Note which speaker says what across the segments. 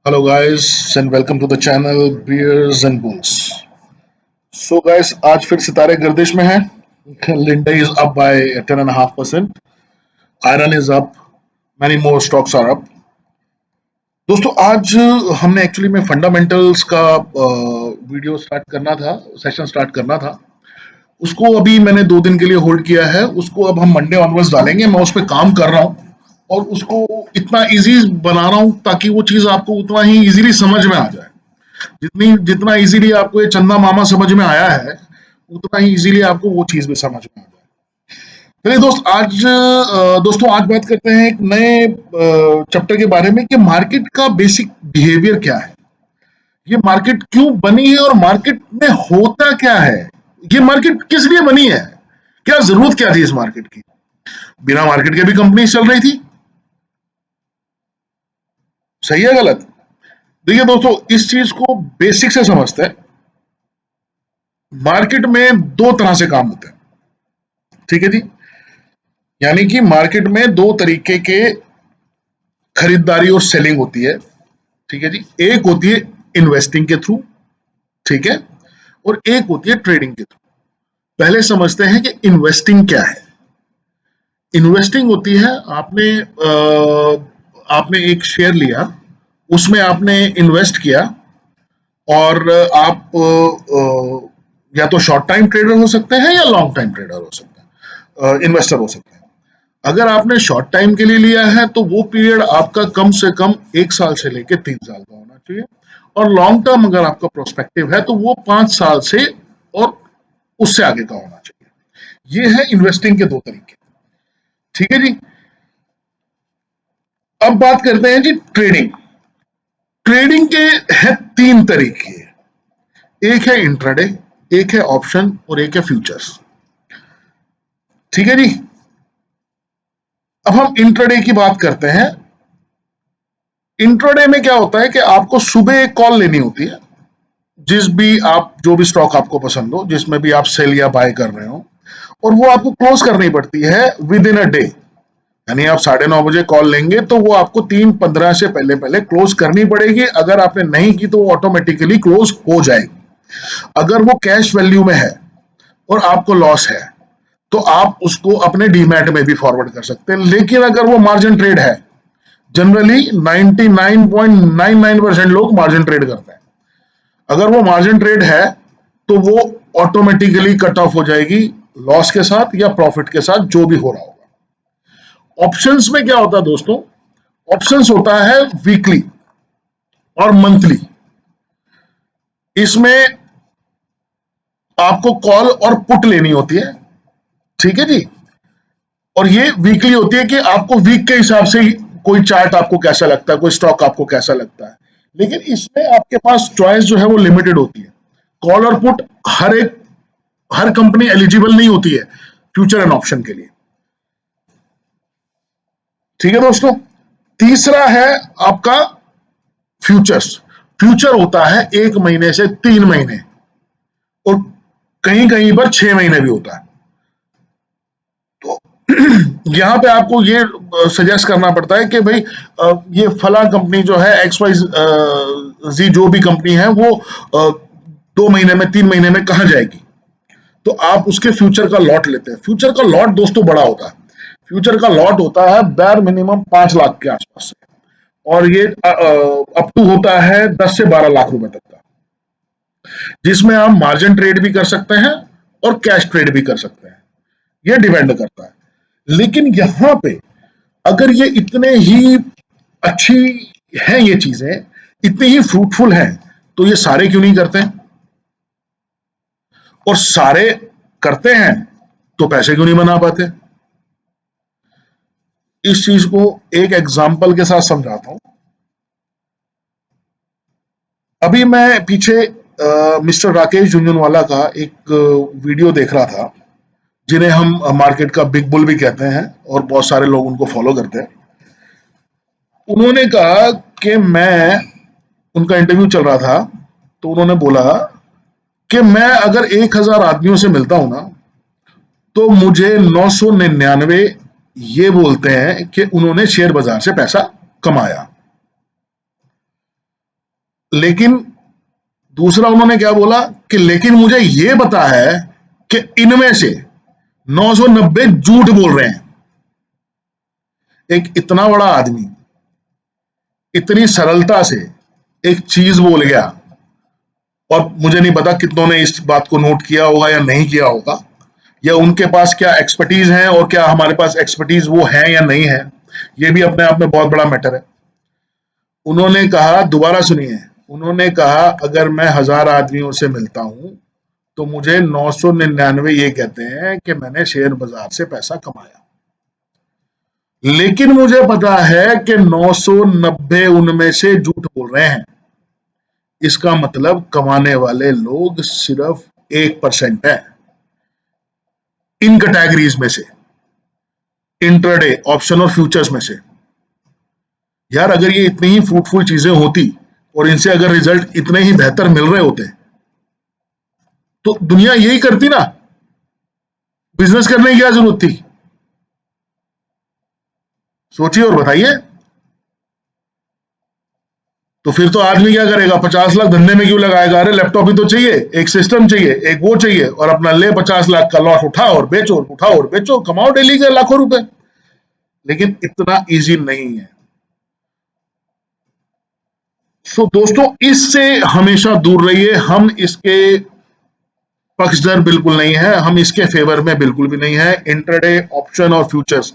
Speaker 1: Hello guys and welcome to the channel Beers and Bulls. So guys, आज फिर सितारे गर्दिश में हैं. Linda is up by 10.5%. Iron is up. Many more stocks are up. दोस्तों आज हमने एक्चुअली में फंडामेंटल्स का वीडियो स्टार्ट करना था, सेशन स्टार्ट करना था. उसको अभी मैंने 2 दिन के लिए होल्ड किया है. उसको अब हम मंडे ऑनवर्ड्स डालेंगे. मैं उस पर काम कर रहा हूँ और उसको इतना इजी बना रहा हूँ ताकि वो चीज आपको उतना ही इजीली समझ में आ जाए. जितना इजीली आपको ये चंदा मामा समझ में आया है, उतना ही इजीली आपको वो चीज भी समझ में आ जाए. चलिए दोस्तों आज बात करते हैं एक नए चैप्टर के बारे में कि मार्केट का बेसिक बिहेवियर क्या है, ये मार्केट क्यों बनी है और मार्केट में होता क्या है, ये मार्केट किस लिए बनी है, क्या जरूरत क्या थी इस मार्केट की. बिना मार्केट के भी कंपनी चल रही थी. सही है गलत? देखिए दोस्तों, इस चीज को बेसिक से समझते हैं. मार्केट में दो तरह से काम होते हैं. ठीक है जी. यानी कि मार्केट में दो तरीके के खरीदारी और सेलिंग होती है. ठीक है जी. एक होती है इन्वेस्टिंग के थ्रू, ठीक है, और एक होती है ट्रेडिंग के थ्रू. पहले समझते हैं कि इन्वेस्टिंग क्या है. इन्वेस्टिंग होती है आपने एक शेयर लिया, उसमें आपने इन्वेस्ट किया और आप या तो शॉर्ट टाइम ट्रेडर हो सकते हैं या लॉन्ग टाइम ट्रेडर हो सकते हैं, इन्वेस्टर हो सकते हैं. अगर आपने शॉर्ट टाइम के लिए लिया है तो वो पीरियड आपका कम से कम 1 साल से लेकर 3 साल का होना चाहिए, और लॉन्ग टर्म अगर आपका प्रोस्पेक्टिव है तो वो 5 साल से और उससे आगे का होना चाहिए. ये है इन्वेस्टिंग के दो तरीके. ठीक है जी. अब बात करते हैं जी ट्रेडिंग. ट्रेडिंग के है 3 तरीके. एक है इंट्राडे, एक है ऑप्शन और एक है फ्यूचर्स. ठीक है जी. अब हम इंट्राडे की बात करते हैं. इंट्राडे में क्या होता है कि आपको सुबह एक कॉल लेनी होती है, जो भी स्टॉक आपको पसंद हो, जिसमें भी आप सेल या बाय कर रहे हो, और वो आपको क्लोज करनी पड़ती है विद इन अ डे. यानी आप 9:30 बजे कॉल लेंगे तो वो आपको 3:15 से पहले पहले क्लोज करनी पड़ेगी. अगर आपने नहीं की तो वो ऑटोमेटिकली क्लोज हो जाएगी. अगर वो कैश वैल्यू में है और आपको लॉस है तो आप उसको अपने डीमैट में भी फॉरवर्ड कर सकते हैं. लेकिन अगर वो मार्जिन ट्रेड है, जनरली 99.99% लोग मार्जिन ट्रेड करते हैं. अगर वो मार्जिन ट्रेड है तो वो ऑटोमेटिकली कट ऑफ हो जाएगी लॉस के साथ या प्रॉफिट के साथ, जो भी हो रहा होगा. ऑप्शंस में क्या होता है दोस्तों? ऑप्शंस होता है वीकली और मंथली. इसमें आपको कॉल और पुट लेनी होती है. ठीक है जी. और ये वीकली होती है कि आपको वीक के हिसाब से कोई चार्ट आपको कैसा लगता है, कोई स्टॉक आपको कैसा लगता है. लेकिन इसमें आपके पास चॉइस जो है वो लिमिटेड होती है. कॉल और पुट हर कंपनी एलिजिबल नहीं होती है फ्यूचर एंड ऑप्शन के लिए. ठीक है दोस्तों. तीसरा है आपका फ्यूचर्स. फ्यूचर होता है 1 महीने से 3 महीने, और कहीं कहीं पर 6 महीने भी होता है. तो यहाँ पे आपको ये सजेस्ट करना पड़ता है कि भाई ये फला कंपनी जो है XYZ जो भी कंपनी है वो 2 महीने में 3 महीने में कहाँ जाएगी, तो आप उसके फ्यूचर का लॉट लेते हैं. फ्यूचर का लॉट दोस्तों बड़ा होता है. फ्यूचर का लॉट होता है बैर मिनिमम 5 लाख के आसपास से, और ये अप टू होता है 10 से 12 लाख रुपए तक का, जिसमें आप मार्जिन ट्रेड भी कर सकते हैं और कैश ट्रेड भी कर सकते हैं. ये डिपेंड करता है. लेकिन यहां पे अगर ये इतने ही अच्छी हैं, ये चीजें इतनी ही फ्रूटफुल हैं, तो ये सारे क्यों नहीं करते हैं? और सारे करते हैं तो पैसे क्यों नहीं बना पाते? इस चीज को एक एग्जाम्पल के साथ समझाता हूं. अभी मैं पीछे मिस्टर राकेश झुंझुनवाला का एक वीडियो देख रहा था, जिन्हें हम मार्केट का बिग बुल भी कहते हैं और बहुत सारे लोग उनको फॉलो करते हैं. उन्होंने कहा कि मैं उनका इंटरव्यू चल रहा था, तो उन्होंने बोला कि मैं अगर 1,000 आदमियों से मिलता हूं ना, तो मुझे 999 ये बोलते हैं कि उन्होंने शेयर बाजार से पैसा कमाया. लेकिन दूसरा उन्होंने क्या बोला कि लेकिन मुझे ये पता है कि इनमें से 990 झूठ बोल रहे हैं। एक इतना बड़ा आदमी इतनी सरलता से एक चीज बोल गया, और मुझे नहीं पता कितनों ने इस बात को नोट किया होगा या नहीं किया होगा, या उनके पास क्या एक्सपर्टीज है और क्या हमारे पास एक्सपर्टीज वो है या नहीं है, ये भी अपने आप में बहुत बड़ा मैटर है। उन्होंने कहा, दोबारा सुनिए, उन्होंने कहा अगर मैं 1000 आदमियों से मिलता हूं तो मुझे 999 ये कहते हैं कि मैंने शेयर बाजार से पैसा कमाया, लेकिन मुझे पता है कि 990 उनमें से झूठ बोल रहे हैं। इसका मतलब कमाने वाले लोग सिर्फ 1% है इन कैटेगरीज में से, इंट्राडे, ऑप्शन और फ्यूचर्स में से। यार अगर ये इतनी ही फ्रूटफुल चीजें होती और इनसे अगर रिजल्ट इतने ही बेहतर मिल रहे होते तो दुनिया यही करती ना, बिजनेस करने की क्या जरूरत थी? सोचिए और बताइए। तो फिर तो आदमी क्या करेगा, 50 लाख धंधे में क्यों लगाएगा? अरे लैपटॉप ही तो चाहिए, एक सिस्टम चाहिए, एक वो चाहिए, और अपना ले 50 लाख का लॉट उठाओ और बेचो, उठाओ और बेचो, कमाओ डेली के लाखों रुपए। लेकिन इतना इजी नहीं है। सो दोस्तों, इससे हमेशा दूर रहिए। हम इसके पक्षधर बिल्कुल नहीं है, हम इसके फेवर में बिल्कुल भी नहीं है। इंट्राडे, ऑप्शन और फ्यूचर्स,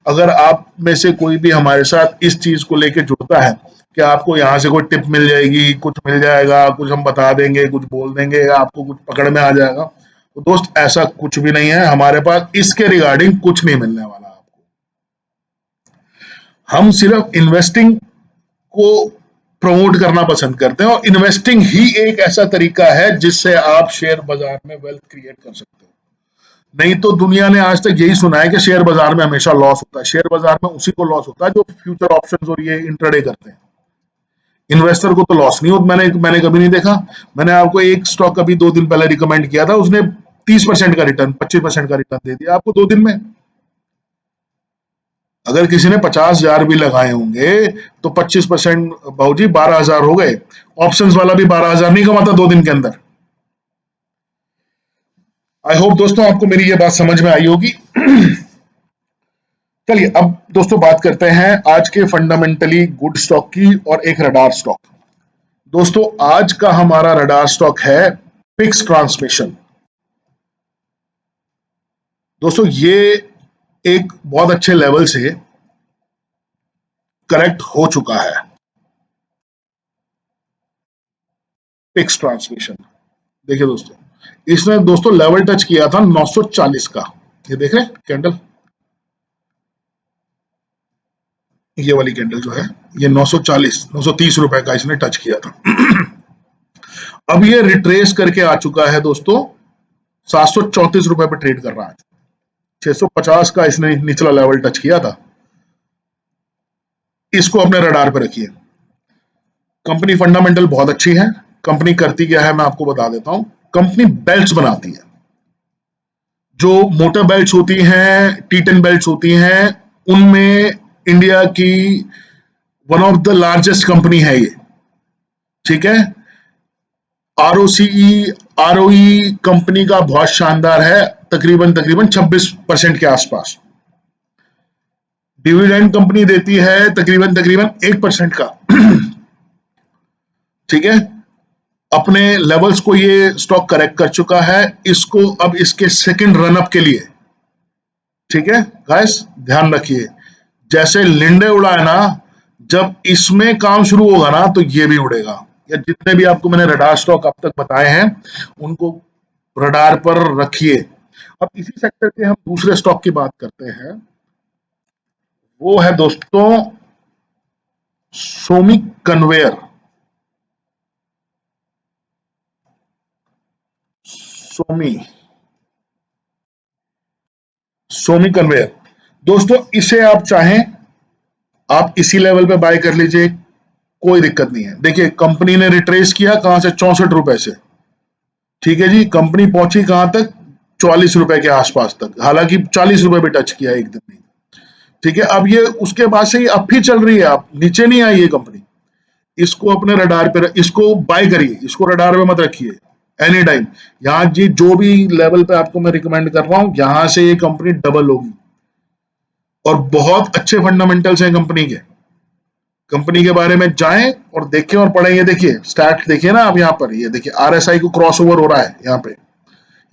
Speaker 1: अगर आप में से कोई भी हमारे साथ इस चीज को लेके जुड़ता है कि आपको यहाँ से कोई टिप मिल जाएगी, कुछ मिल जाएगा, कुछ हम बता देंगे, कुछ बोल देंगे, आपको कुछ पकड़ में आ जाएगा, तो दोस्त ऐसा कुछ भी नहीं है। हमारे पास इसके रिगार्डिंग कुछ नहीं मिलने वाला आपको। हम सिर्फ इन्वेस्टिंग को प्रमोट करना पसंद करते हैं, और इन्वेस्टिंग ही एक ऐसा तरीका है जिससे आप शेयर बाजार में वेल्थ क्रिएट कर सकते हो। नहीं तो दुनिया ने आज तक यही सुना है कि शेयर बाजार में हमेशा लॉस होता है। शेयर बाजार में उसी को लॉस होता है जो फ्यूचर ऑप्शंस और ये इंट्राडे करते हैं। इन्वेस्टर को तो लॉस नहीं होता, मैंने कभी नहीं देखा। मैंने आपको एक स्टॉक अभी 2 दिन पहले रिकमेंड किया था, उसने 30% का रिटर्न, 25% का रिटर्न दे दिया आपको 2 दिन में। अगर किसी ने 50,000 भी लगाए होंगे तो 25% भाजी 12,000 हो गए। ऑप्शंस वाला भी 12,000 नहीं कमाता 2 दिन के अंदर। आई होप दोस्तों आपको मेरी ये बात समझ में आई होगी। चलिए अब दोस्तों बात करते हैं आज के फंडामेंटली गुड स्टॉक की और एक रडार स्टॉक। दोस्तों आज का हमारा रडार स्टॉक है पिक्स ट्रांसमिशन। दोस्तों ये एक बहुत अच्छे लेवल से करेक्ट हो चुका है। पिक्स ट्रांसमिशन देखिए दोस्तों, इसने दोस्तों लेवल टच किया था 940 का। ये देख रहे हैं कैंडल, ये वाली कैंडल जो है ये 940 930 रुपए का इसने टच किया था। अब ये रिट्रेस करके आ चुका है दोस्तों 734 रुपए पे ट्रेड कर रहा है। 650 का इसने निचला लेवल टच किया था। इसको अपने रडार पे रखिए। कंपनी फंडामेंटल बहुत अच्छी है। कंपनी करती क्या है मैं आपको बता देता हूं। कंपनी बेल्ट्स बनाती है, जो मोटर बेल्ट्स होती हैं, T10 बेल्ट्स होती हैं, उनमें इंडिया की one of the largest company है ये। ठीक है, ROE कंपनी का बहुत शानदार है, तकरीबन 26% के आसपास। डिविडेंड कंपनी देती है तकरीबन 1% का। ठीक है, अपने लेवल्स को ये स्टॉक करेक्ट कर चुका है। इसको अब इसके सेकंड रनअप के लिए, ठीक है गाइस, ध्यान रखिए, जैसे लिंडे उड़ा है ना, जब इसमें काम शुरू होगा ना तो ये भी उड़ेगा। या जितने भी आपको मैंने रडार स्टॉक अब तक बताए हैं उनको रडार पर रखिए। अब इसी सेक्टर के हम दूसरे स्टॉक की बात करते हैं, वो है दोस्तों सोमी कन्वेयर। सोमी कन्वेयर दोस्तों, इसे आप चाहें आप इसी लेवल पे बाय कर लीजिए, कोई दिक्कत नहीं है। देखिए कंपनी ने रिट्रेस किया कहां से, 64 रुपए से। ठीक है जी, कंपनी पहुंची कहां तक, 44 रुपए के आसपास तक, हालांकि 40 रुपए भी टच किया एक दिन में। ठीक है, अब ये उसके बाद से ही अप ही चल रही है, आप नीचे नहीं आई ये कंपनी। इसको अपने रडार पे इसको बाय करिए, इसको रडार पे मत रखिए एनी टाइम। यहाँ जी जो भी लेवल पे आपको मैं रिकमेंड कर रहा हूँ, यहाँ से ये कंपनी डबल होगी और बहुत अच्छे फंडामेंटल्स हैं कंपनी के। कंपनी के बारे में जाएं और देखें और पढ़ें। ये देखिए स्टैट देखिए ना आप, यहाँ पर ये देखिए आरएसआई को क्रॉस ओवर हो रहा है यहाँ पे।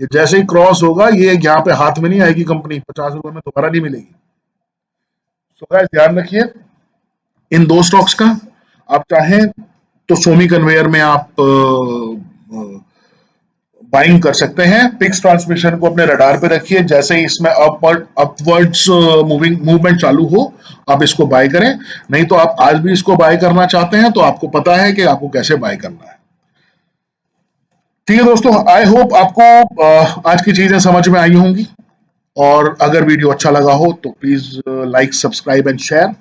Speaker 1: ये जैसे ही क्रॉस होगा ये यहाँ पे हाथ में नहीं आएगी कंपनी, 50 रुपए में दोबारा नहीं मिलेगी। सो गाइस ध्यान रखिए इन दो स्टॉक्स का। आप चाहें तो सोमी कन्वेयर में आप बाइंग कर सकते हैं। पिक्स ट्रांसमिशन को अपने रडार पे रखिए, जैसे ही इसमें अपवर्ड्स मूवमेंट चालू हो आप इसको बाय करें। नहीं तो आप आज भी इसको बाय करना चाहते हैं तो आपको पता है कि आपको कैसे बाय करना है। ठीक है दोस्तों, आई होप आपको आज की चीजें समझ में आई होंगी, और अगर वीडियो अच्छा लगा हो तो please like, subscribe and share.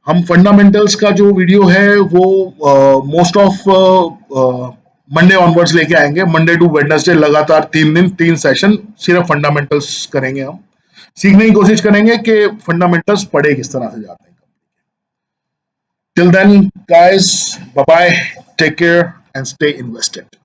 Speaker 1: हम फंडामेंटल्स का जो वीडियो है वो मोस्ट ऑफ मंडे ऑनवर्ड्स लेके आएंगे। मंडे टू वेडनेसडे लगातार 3 दिन 3 सेशन सिर्फ फंडामेंटल्स करेंगे। हम सीखने की कोशिश करेंगे कि फंडामेंटल्स पढ़े किस तरह से जाते हैं। Till then guys, bye bye, take care and stay invested.